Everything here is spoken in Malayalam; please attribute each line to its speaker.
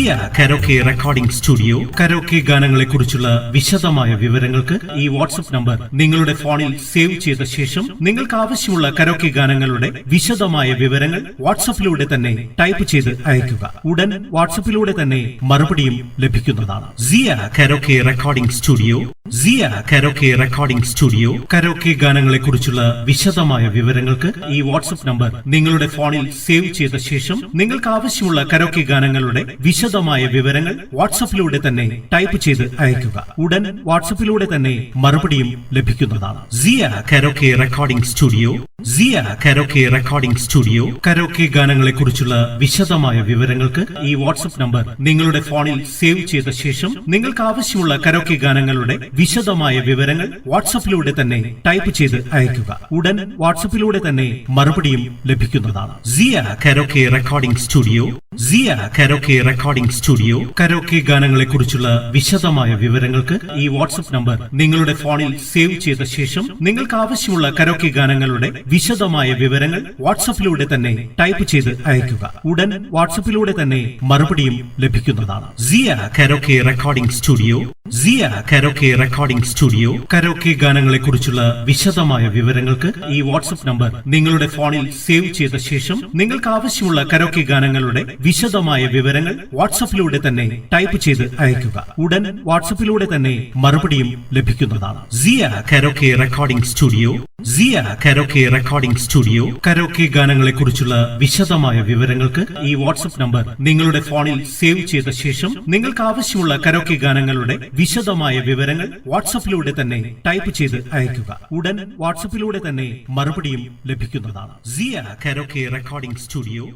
Speaker 1: സിയ കരോക്കെ റെക്കോർഡിംഗ് സ്റ്റുഡിയോ കരോക്കെ ഗാനങ്ങളെ കുറിച്ചുള്ള വിശദമായ വിവരങ്ങൾക്ക് ഈ വാട്സ്ആപ്പ് നമ്പർ നിങ്ങളുടെ ഫോണിൽ സേവ് ചെയ്ത ശേഷം നിങ്ങൾക്ക് ആവശ്യമുള്ള കരോക്കെ ഗാനങ്ങളുടെ വിശദമായ വിവരങ്ങൾ വാട്സ്ആപ്പിലൂടെ തന്നെ ടൈപ്പ് ചെയ്ത് അയയ്ക്കുക. ഉടൻ വാട്സ്ആപ്പിലൂടെ തന്നെ മറുപടിയും ലഭിക്കുന്നതാണ്. സിയ കരോക്കെ റെക്കോർഡിംഗ് സ്റ്റുഡിയോ സിയ കരോക്കെ റെക്കോർഡിംഗ് സ്റ്റുഡിയോ കരോക്കെ ഗാനങ്ങളെ കുറിച്ചുള്ള വിശദമായ വിവരങ്ങൾക്ക് ഈ വാട്സ്ആപ്പ് നമ്പർ നിങ്ങളുടെ ഫോണിൽ സേവ് ചെയ്ത ശേഷം നിങ്ങൾക്ക് ആവശ്യമുള്ള കരോക്കെ ഗാനങ്ങളുടെ വിശദമായ വിവരങ്ങൾ വാട്സ്ആപ്പിലൂടെ തന്നെ ടൈപ്പ് ചെയ്ത് അയയ്ക്കുക. ഉടൻ വാട്സ്ആപ്പിലൂടെ തന്നെ മറുപടിയും ലഭിക്കുന്നതാണ്. സിയ കരോക്കെ റെക്കോർഡിംഗ് സ്റ്റുഡിയോ സിയ കരോക്കെ റെക്കോർഡിംഗ് സ്റ്റുഡിയോ കരോക്കെ ഗാനങ്ങളെ കുറിച്ചുള്ള വിശദമായ വിവരങ്ങൾക്ക് ഈ വാട്സ്ആപ്പ് നമ്പർ നിങ്ങളുടെ ഫോണിൽ സേവ് ചെയ്ത ശേഷം നിങ്ങൾക്ക് ആവശ്യമുള്ള കരോക്കെ ഗാനങ്ങളുടെ വിശദമായ വിവരങ്ങൾ വാട്സ്ആപ്പിലൂടെ തന്നെ ടൈപ്പ് ചെയ്ത് അയയ്ക്കുക. ഉടൻ വാട്സ്ആപ്പിലൂടെ തന്നെ മറുപടിയും ലഭിക്കുന്നതാണ്. സിയ കരോക്കെ റെക്കോർഡിംഗ് സ്റ്റുഡിയോ സിയ കരോക്കെ റെക്കോർഡിംഗ് സ്റ്റുഡിയോ കരോക്കെ ഗാനങ്ങളെ കുറിച്ചുള്ള വിശദമായ വിവരങ്ങൾക്ക് ഈ വാട്സ്ആപ്പ് നമ്പർ നിങ്ങളുടെ ഫോണിൽ സേവ് ചെയ്ത ശേഷം നിങ്ങൾക്ക് ആവശ്യമുള്ള കരോക്കെ ഗാനങ്ങളുടെ വിശദമായ വിവരങ്ങൾ വാട്സ്ആപ്പിലൂടെ തന്നെ ടൈപ്പ് ചെയ്ത് അയയ്ക്കുക. ഉടൻ വാട്സ്ആപ്പിലൂടെ തന്നെ മറുപടിയും ലഭിക്കുന്നതാണ്. സിയ കരോക്കെ റെക്കോർഡിംഗ് സ്റ്റുഡിയോ സിയ കരോക്കെ റെക്കോർഡിംഗ് സ്റ്റുഡിയോ കരോക്കെ ഗാനങ്ങളെ കുറിച്ചുള്ള വിശദമായ വിവരങ്ങൾക്ക് ഈ വാട്സ്ആപ്പ് നമ്പർ നിങ്ങളുടെ ഫോണിൽ സേവ് ചെയ്ത ശേഷം നിങ്ങൾക്ക് ആവശ്യമുള്ള കരോക്കെ ഗാനങ്ങളുടെ വിശദമായ വിവരങ്ങൾ വാട്സ്ആപ്പിലൂടെ തന്നെ ടൈപ്പ് ചെയ്ത് അയയ്ക്കുക. ഉടൻ വാട്സ്ആപ്പിലൂടെ തന്നെ മറുപടിയും ലഭിക്കുന്നതാണ്. സിയ കരോക്കെ റെക്കോർഡിംഗ് സ്റ്റുഡിയോ സിയ കരോക്കെ റെക്കോർഡിംഗ് സ്റ്റുഡിയോ കരോക്കെ ഗാനങ്ങളെ കുറിച്ചുള്ള വിശദമായ വിവരങ്ങൾക്ക് ഈ വാട്സ്ആപ്പ് നമ്പർ നിങ്ങളുടെ ഫോണിൽ സേവ് ചെയ്ത ശേഷം നിങ്ങൾക്ക് ആവശ്യമുള്ള കരോക്കെ ഗാനങ്ങളുടെ വിശദമായ വിവരങ്ങൾ വാട്സ്ആപ്പിലൂടെ തന്നെ ടൈപ്പ് ചെയ്ത് അയയ്ക്കുക. ഉടൻ വാട്സ്ആപ്പിലൂടെ തന്നെ മറുപടിയും ലഭിക്കുന്നതാണ്. സിയ കരോക്കെ റെക്കോർഡിംഗ് സ്റ്റുഡിയോ